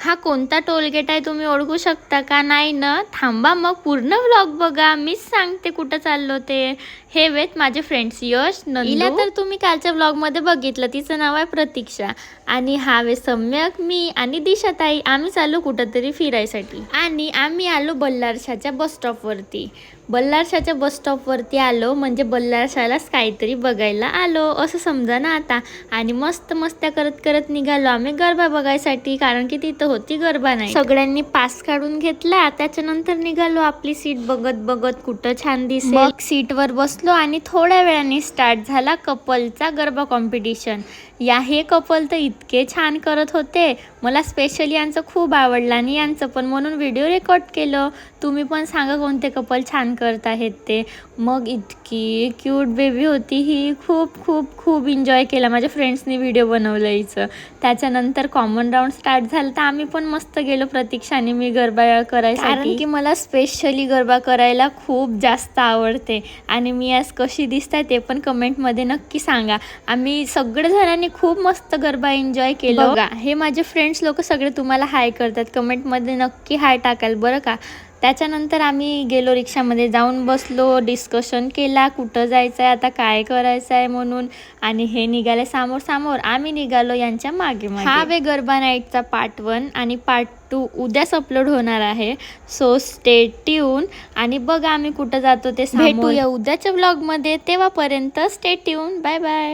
हा कोणता टोलगेट आहे तुम्ही ओळखू शकता का? नाही ना? थांबा मग पूर्ण व्लॉग बघा, मीच सांगते कुठं चाललो ते. हे वेत माझे फ्रेंड्स यश, नंदू तर तुम्ही कालच्या व्लॉगमध्ये बघितलं, तिचं नाव आहे प्रतीक्षा. आणि हा वे सम्यक, मी आणि दिशाताई. आम्ही चाललो कुठंतरी फिरायसाठी आणि आम्ही आलो बल्लारशाच्या बस स्टॉपवरती. बल्लारशाच्या बस स्टॉपवरती आलो म्हणजे बल्लारशालाच काहीतरी बघायला आलो असं समजा ना आता. आणि मस्त मस्त्या करत करत निघालो आम्ही गरबा बघायसाठी, कारण की तिथं होती गरबा नाही. सगळ्यांनी पास काढून घेतला, त्याच्यानंतर निघालो आपली सीट बघत बघत कुठं छान दिसेल. मग सीटवर बसलो आणि थोड्या वेळाने स्टार्ट झाला कपलचा गरबा कॉम्पिटिशन. हे कपल तर इतके छान करत होते, मला स्पेशली यांचं खूप आवडलं आणि यांचं पण म्हणून व्हिडिओ रेकॉर्ड केलं. तुम्ही पण सांगा कोणते कपल छान करत आहेत ते. मग इतकी क्यूट बेबी होती ही, खूप खूप खूप एन्जॉय केला. माझ्या फ्रेंड्सनी व्हिडिओ बनवलं हिचं. त्याच्यानंतर कॉमन राऊंड स्टार्ट झालं तर आम्ही पण मस्त गेलो प्रतीक्षा आणि मी गरबा करायसाठी, कारण की मला स्पेशली गरबा करायला खूप जास्त आवडते. आणि मी आज कशी दिसते ते पण कमेंटमध्ये नक्की सांगा. आम्ही सगळे जणांनी खूप मस्त गरबा एन्जॉय केलं बघा. हे माझे फ्रेंड्स लोक सगळे तुम्हाला हाय करतात, कमेंटमध्ये नक्की हाय टाकाल बरं का. त्याच्यानंतर आम्ही गेलो रिक्षामध्ये, जाऊन बसलो, डिस्कशन केला कुठं जायचं आहे आता, काय करायचं आहे म्हणून. आणि हे निघाले समोर समोर, आम्ही निघालो यांच्या मागे मागे. हा वे गरबा नाईटचा पार्ट 1 आणि पार्ट 2 उद्याच अपलोड होणार आहे. सो स्टे ट्यून आणि बघा आम्ही कुठं जातो ते. भेटूया उद्याच्या व्लॉगमध्ये, तेव्हापर्यंत स्टे ट्यून. Bye bye.